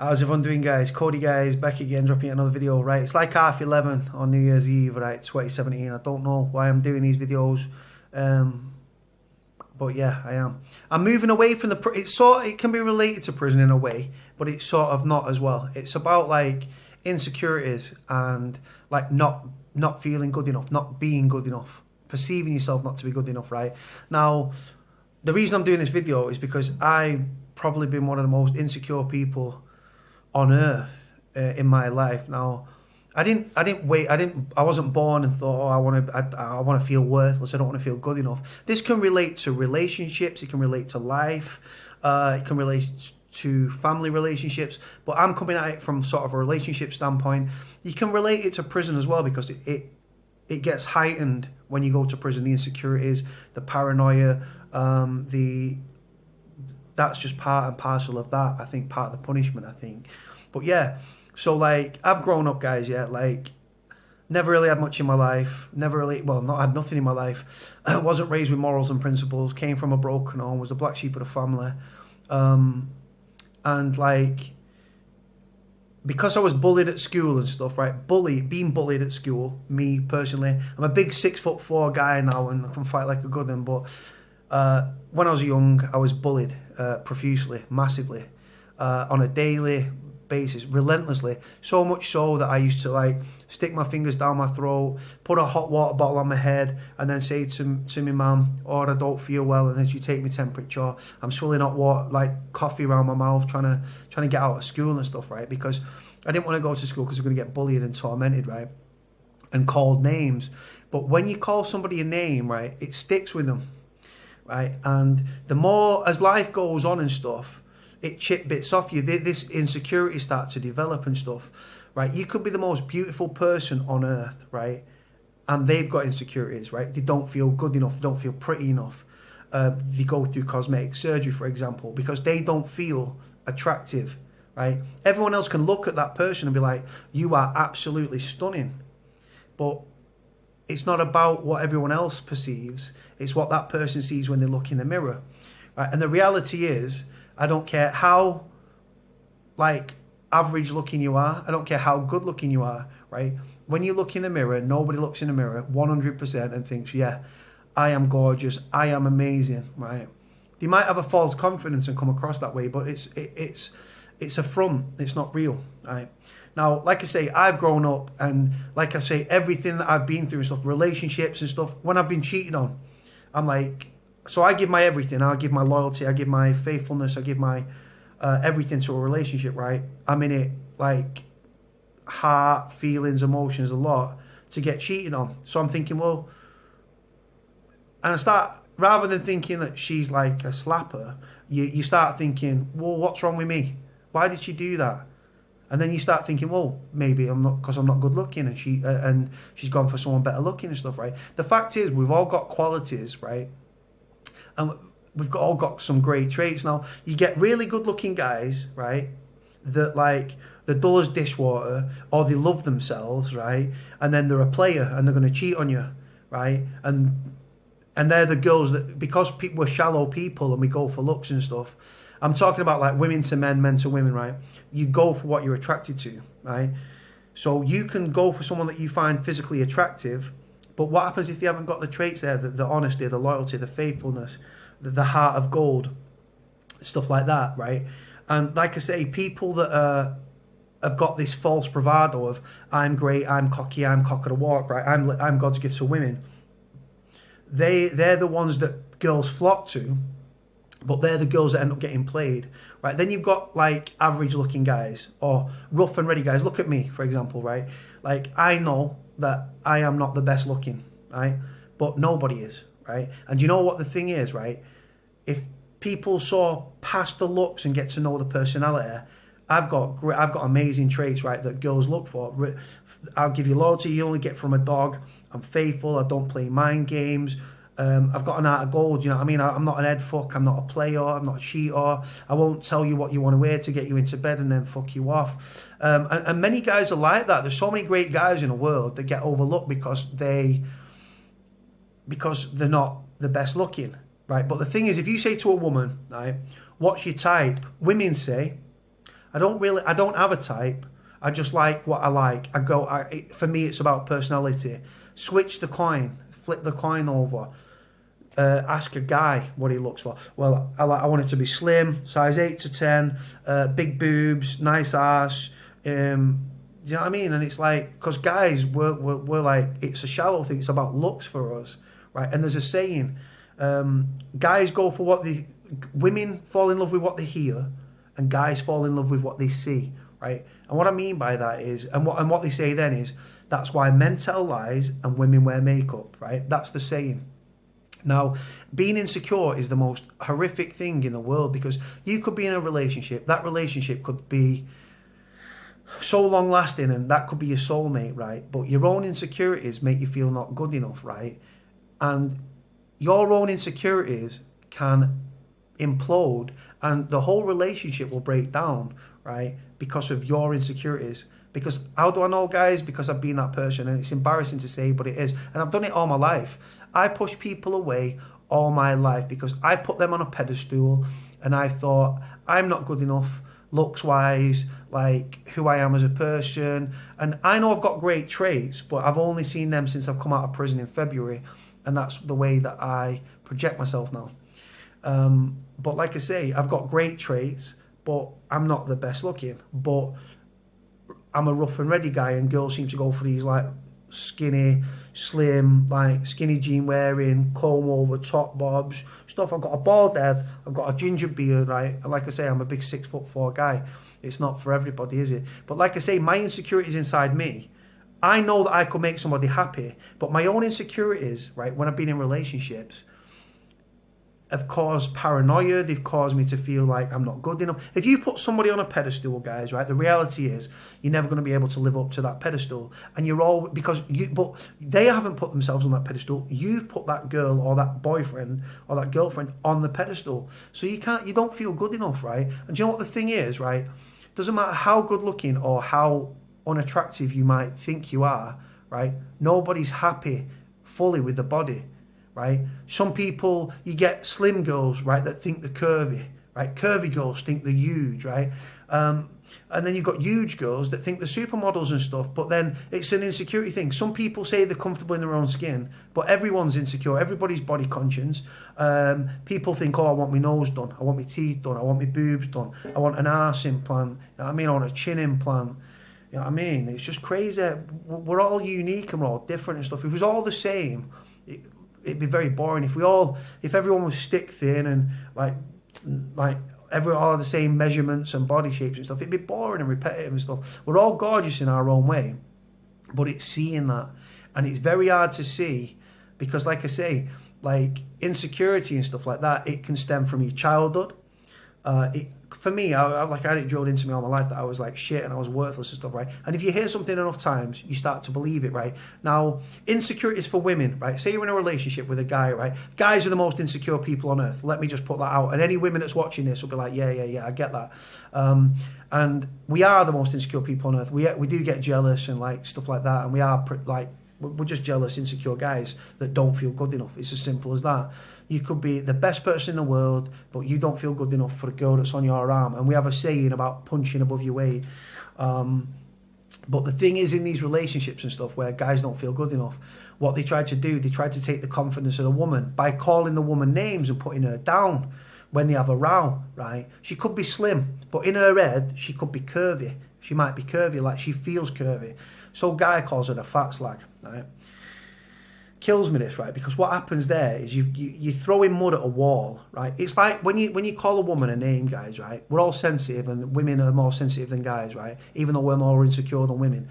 How's everyone doing, guys? Cody, guys, back again, dropping another video, right? It's like 11:30 on New Year's Eve, right? 2017. I don't know why I'm doing these videos, but yeah, I am. I'm moving away from the. It can be related to prison in a way, but it's sort of not as well. It's about like insecurities and like not feeling good enough, not being good enough, perceiving yourself not to be good enough, right? Now, the reason I'm doing this video is because I've probably been one of the most insecure people on earth in my life. Now, I wasn't born and thought, oh, I want to feel worthless. I don't want to feel good enough. This can relate to relationships. It can relate to life. It can relate to family relationships. But I'm coming at it from sort of a relationship standpoint. You can relate it to prison as well, because it gets heightened when you go to prison. The insecurities, the paranoia, that's just part and parcel of that. I think part of the punishment, I think. But yeah, so like I've grown up, guys, yeah, like never really had much in my life, not had nothing in my life. I wasn't raised with morals and principles, came from a broken home, was the black sheep of the family. And like, because I was bullied at school and stuff, right? Being bullied at school, me personally, I'm a big 6'4" guy now and I can fight like a good one, but when I was young, I was bullied profusely, massively, on a daily basis, relentlessly. So much so that I used to like stick my fingers down my throat, put a hot water bottle on my head, and then say to my mum, "Oh, I don't feel well," and then she take my temperature. I'm swilling hot water, like coffee around my mouth, trying to get out of school and stuff, right? Because I didn't want to go to school because I'm going to get bullied and tormented, right? And called names. But when you call somebody a name, right, it sticks with them. Right, and the more as life goes on and stuff, it chip bits off you. This insecurity starts to develop and stuff, right? You could be the most beautiful person on earth, right, and they've got insecurities, right? They don't feel good enough, they don't feel pretty enough. They go through cosmetic surgery, for example, because they don't feel attractive, right? Everyone else can look at that person and be like, "You are absolutely stunning," but it's not about what everyone else perceives. It's what that person sees when they look in the mirror, right? And the reality is, I don't care how like average looking you are. I don't care how good looking you are, right? When you look in the mirror, nobody looks in the mirror 100% and thinks, "Yeah, I am gorgeous. I am amazing," right? They might have a false confidence and come across that way, but it's a front. It's not real, right? Now, like I say, I've grown up, and like I say, everything that I've been through and stuff, relationships and stuff, when I've been cheated on, I'm like, so I give my everything. I give my loyalty, I give my faithfulness, I give my everything to a relationship, right? I'm in it like heart, feelings, emotions, a lot to get cheated on. So I'm thinking, well, and I start, rather than thinking that she's like a slapper, you start thinking, well, what's wrong with me? Why did she do that? And then you start thinking, well, maybe I'm not, because I'm not good looking, and she's gone for someone better looking and stuff, right? The fact is, we've all got qualities, right? And we've all got some great traits. Now, you get really good looking guys, right? That like, they're dull as dishwater, or they love themselves, right? And then they're a player and they're going to cheat on you, right? And they're the girls that, because we're shallow people and we go for looks and stuff. I'm talking about like women to men, men to women, right? You go for what you're attracted to, right? So you can go for someone that you find physically attractive, but what happens if you haven't got the traits there, the honesty, the loyalty, the faithfulness, the heart of gold, stuff like that, right? And like I say, people that have got this false bravado of, I'm great, I'm cocky, I'm cock of the walk, right? I'm God's gift to women. They're the ones that girls flock to, but they're the girls that end up getting played, right? Then you've got like average looking guys or rough and ready guys. Look at me, for example, right? Like, I know that I am not the best looking, right? But nobody is, right? And you know what the thing is, right? If people saw past the looks and get to know the personality, I've got amazing traits, right, that girls look for. I'll give you loyalty you only get from a dog. I'm faithful. I don't play mind games. I've got an heart of gold, you know what I mean? I'm not an head fuck, I'm not a player, I'm not a cheater. I won't tell you what you want to wear to get you into bed and then fuck you off. And many guys are like that. There's so many great guys in the world that get overlooked because they're not the best looking, right? But the thing is, if you say to a woman, right, what's your type? Women say, I don't have a type. I just like what I like. For me, it's about personality. Switch the coin, flip the coin over. Ask a guy what he looks for. Well, I want it to be slim, size 8 to 10, big boobs, nice ass. You know what I mean? And it's like, because guys, we're like, it's a shallow thing. It's about looks for us, right? And there's a saying, guys go for women fall in love with what they hear, and guys fall in love with what they see, right? And what I mean by that is, and what they say then is, that's why men tell lies and women wear makeup, right? That's the saying. Now, being insecure is the most horrific thing in the world, because you could be in a relationship, that relationship could be so long lasting and that could be your soulmate, right? But your own insecurities make you feel not good enough, right? And your own insecurities can implode and the whole relationship will break down, right? Because of your insecurities. Because how do I know, guys? Because I've been that person, and it's embarrassing to say, but it is. And I've done it all my life. I push people away all my life because I put them on a pedestal and I thought, I'm not good enough looks wise, like who I am as a person. And I know I've got great traits, but I've only seen them since I've come out of prison in February. And that's the way that I project myself now. But like I say, I've got great traits, but I'm not the best looking. But I'm a rough and ready guy, and girls seem to go for these like skinny, slim, like skinny jean wearing, comb over, top bobs, stuff. I've got a bald head, I've got a ginger beard, right? And like I say, I'm a big 6'4" guy. It's not for everybody, is it? But like I say, my insecurities inside me, I know that I could make somebody happy, but my own insecurities, right, when I've been in relationships, have caused paranoia. They've caused me to feel like I'm not good enough. If you put somebody on a pedestal, guys, right, the reality is you're never going to be able to live up to that pedestal. And you're all, but they haven't put themselves on that pedestal. You've put that girl or that boyfriend or that girlfriend on the pedestal. So you don't feel good enough, right? And do you know what the thing is, right? Doesn't matter how good looking or how unattractive you might think you are, right? Nobody's happy fully with the body. Right? Some people, you get slim girls, right, that think they're curvy, right? Curvy girls think they're huge, right? And then you've got huge girls that think they're supermodels and stuff, but then it's an insecurity thing. Some people say they're comfortable in their own skin, but everyone's insecure. Everybody's body conscious. People think, oh, I want my nose done. I want my teeth done. I want my boobs done. I want an arse implant. You know what I mean? I want a chin implant. You know what I mean? It's just crazy. We're all unique and we're all different and stuff. If it was all the same, it'd be very boring. If everyone was stick thin and like everyone all had the same measurements and body shapes and stuff, it'd be boring and repetitive and stuff. We're all gorgeous in our own way, but it's seeing that, and it's very hard to see because, like I say, like insecurity and stuff like that, it can stem from your childhood. For me, I had it drilled into me all my life that I was like shit and I was worthless and stuff, right? And if you hear something enough times, you start to believe it, right? Now, insecurities for women, right? Say you're in a relationship with a guy, right? Guys are the most insecure people on earth. Let me just put that out. And any women that's watching this will be like, yeah, I get that. And we are the most insecure people on earth. We do get jealous and like stuff like that. And we are we're just jealous, insecure guys that don't feel good enough. It's as simple as that. You could be the best person in the world, but you don't feel good enough for a girl that's on your arm. And we have a saying about punching above your weight. But the thing is, in these relationships and stuff where guys don't feel good enough, what they try to do, they try to take the confidence of the woman by calling the woman names and putting her down when they have a row, right? She could be slim, but in her head, she could be curvy. She might be curvy, like she feels curvy. So guy calls her a fat slag, right? Kills me this, right? Because what happens there is you throwing mud at a wall, right? It's like when you call a woman a name, guys, right? We're all sensitive, and women are more sensitive than guys, right? Even though we're more insecure than women.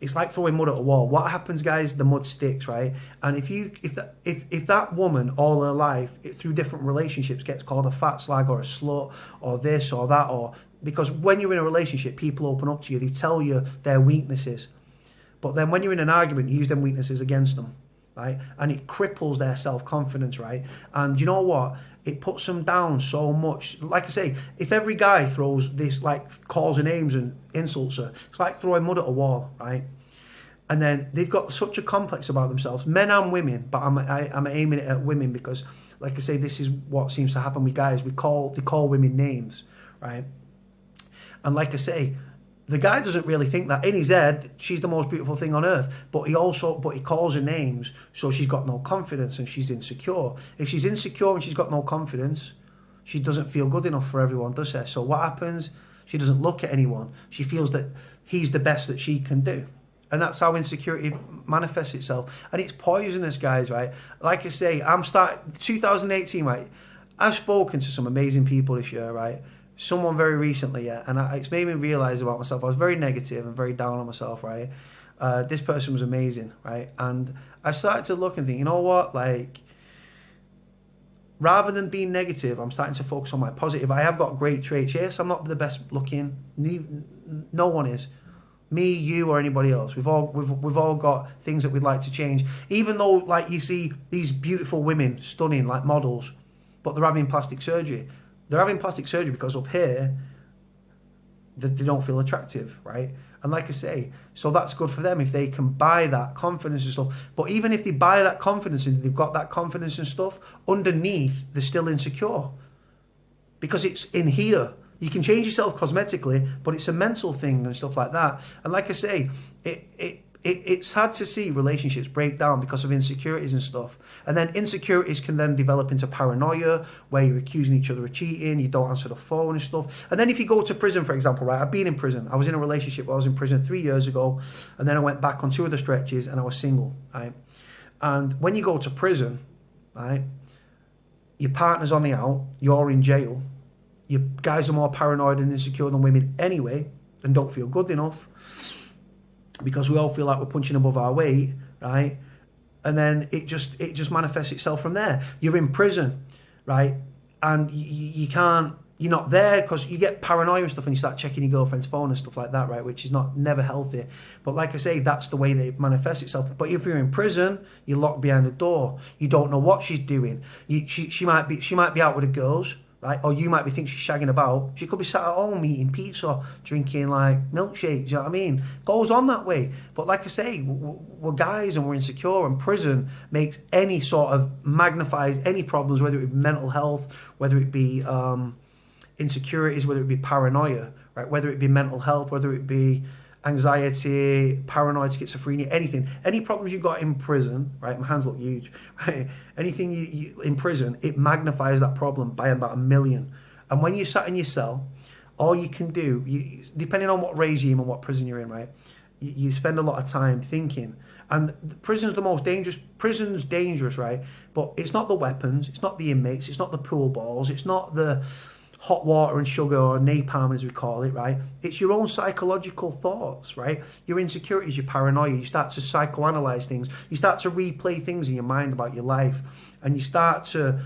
It's like throwing mud at a wall. What happens, guys? The mud sticks, right? And if that woman all her life through different relationships gets called a fat slag or a slut or this or that, or because when you're in a relationship, people open up to you, they tell you their weaknesses, but then when you're in an argument, you use them weaknesses against them. Right? And it cripples their self-confidence, right? And you know what? It puts them down so much. Like I say, if every guy throws this, like calls her names and insults her, it's like throwing mud at a wall, right? And then they've got such a complex about themselves, men and women, but I'm aiming it at women because, like I say, this is what seems to happen with guys. They call women names, right? And like I say, the guy doesn't really think that. In his head, she's the most beautiful thing on earth. But he calls her names, so she's got no confidence and she's insecure. If she's insecure and she's got no confidence, she doesn't feel good enough for everyone, does she? So what happens? She doesn't look at anyone. She feels that he's the best that she can do. And that's how insecurity manifests itself. And it's poisonous, guys, right? Like I say, 2018, right? I've spoken to some amazing people this year, right? Someone very recently, yeah, and it's made me realise about myself. I was very negative and very down on myself, right? This person was amazing, right? And I started to look and think, you know what? Like, rather than being negative, I'm starting to focus on my positive. I have got great traits. Yes, I'm not the best looking. No one is. Me, you, or anybody else. We've all got things that we'd like to change. Even though, like, you see these beautiful women, stunning, like models, but they're having plastic surgery. They're having plastic surgery because up here, they don't feel attractive, right? And like I say, so that's good for them if they can buy that confidence and stuff. But even if they buy that confidence and they've got that confidence and stuff, underneath, they're still insecure. Because it's in here. You can change yourself cosmetically, but it's a mental thing and stuff like that. And like I say, it's hard to see relationships break down because of insecurities and stuff. And then insecurities can then develop into paranoia, where you're accusing each other of cheating, you don't answer the phone and stuff. And then if you go to prison, for example, right? I've been in prison. I was in a relationship where I was in prison 3 years ago, and then I went back on 2 other stretches and I was single, right? And when you go to prison, right, your partner's on the out, you're in jail, you guys are more paranoid and insecure than women anyway, and don't feel good enough, because we all feel like we're punching above our weight, right? And then it just manifests itself from there. You're in prison, right? And you can't, you're not there because you get paranoia and stuff, and you start checking your girlfriend's phone and stuff like that, right? Which is never healthy. But like I say, that's the way that it manifests itself. But if you're in prison, you're locked behind the door. You don't know what she's doing. She might be out with the girls, right? Or you might be thinking she's shagging about. She could be sat at home eating pizza, drinking like milkshakes, you know what I mean? Goes on that way. But like I say, we're guys and we're insecure, and prison makes any sort of, magnifies any problems, whether it be mental health, whether it be insecurities, whether it be paranoia, right? Whether it be mental health, whether it be anxiety, paranoid, schizophrenia, anything. Any problems you got in prison, right? My hands look huge, right? Anything you in prison, it magnifies that problem by about 1 million. And when you're sat in your cell, all you can do, depending on what regime and what prison you're in, right? You spend a lot of time thinking. And prison's the most dangerous. Prison's dangerous, right? But it's not the weapons, it's not the inmates, it's not the pool balls, it's not the hot water and sugar, or napalm as we call it, right? It's your own psychological thoughts, right? Your insecurities, your paranoia. You start to psychoanalyze things. You start to replay things in your mind about your life, and you start to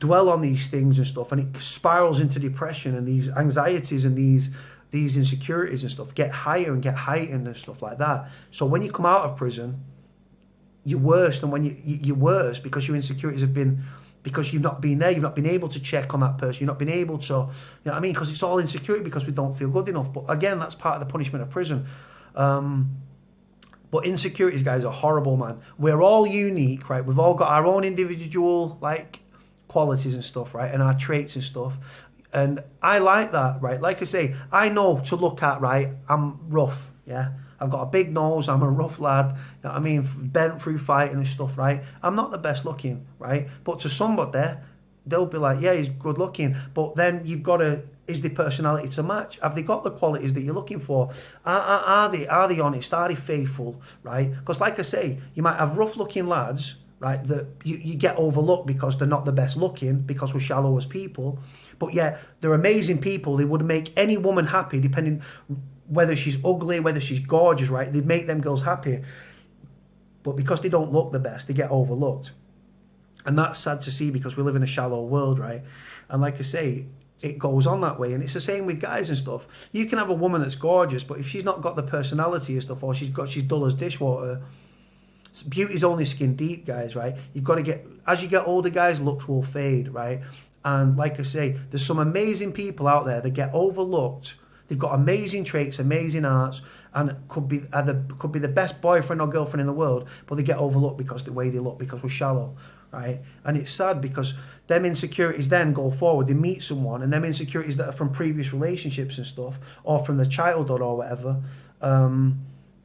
dwell on these things and stuff, and it spirals into depression, and these anxieties and these insecurities and stuff get higher and get heightened and stuff like that. So when you come out of prison, you're worse than when you're worse because your insecurities have been, because you've not been there, you've not been able to check on that person, you've not been able to, you know what I mean? Because it's all insecurity because we don't feel good enough. But again, that's part of the punishment of prison. But insecurities, guys, are horrible, man. We're all unique, right? We've all got our own individual, like, qualities and stuff, right? And our traits and stuff. And I like that, right? Like I say, I know to look at, right? I'm rough, yeah? I've got a big nose, I'm a rough lad, you know what I mean, bent through fighting and stuff, right? I'm not the best looking, right? But to somebody, they'll be like, yeah, he's good looking. But then you've got to, is the personality to match? Have they got the qualities that you're looking for? Are they honest? Are they faithful, right? Because like I say, you might have rough looking lads, right, that you get overlooked because they're not the best looking, because we're shallow as people. But yeah, they're amazing people. They would make any woman happy, depending whether she's ugly, whether she's gorgeous, right? They'd make them girls happy. But because they don't look the best, they get overlooked. And that's sad to see because we live in a shallow world, right? And like I say, it goes on that way. And it's the same with guys and stuff. You can have a woman that's gorgeous, but if she's not got the personality and stuff, or she's dull as dishwater, beauty's only skin deep, guys, right? You've got to get, as you get older, guys, looks will fade, right? And like I say, there's some amazing people out there that get overlooked. They've got amazing traits, amazing arts, and could be the best boyfriend or girlfriend in the world, but they get overlooked because the way they look, because we're shallow, right? And it's sad because them insecurities then go forward. They meet someone, and them insecurities that are from previous relationships and stuff, or from the childhood or whatever,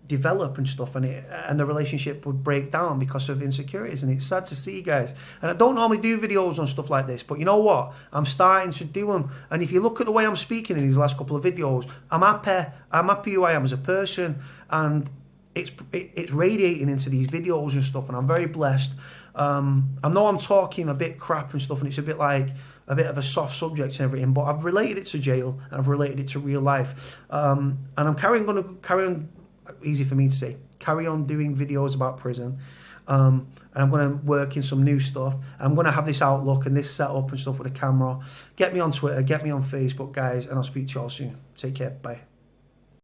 develop and stuff, and the relationship would break down because of insecurities. And it's sad to see, guys. And I don't normally do videos on stuff like this, but you know what? I'm starting to do them. And if you look at the way I'm speaking in these last couple of videos, I'm happy who I am as a person, and it's radiating into these videos and stuff, and I'm very blessed. I know I'm talking a bit crap and stuff, and it's a bit like a bit of a soft subject and everything, but I've related it to jail, and I've related it to real life, and I'm going to carry on. Easy for me to say. Carry on doing videos about prison, and I'm going to work in some new stuff. I'm going to have this outlook and this setup and stuff with a camera. Get me on Twitter, get me on Facebook, guys, and I'll speak to you all soon. Take care. Bye.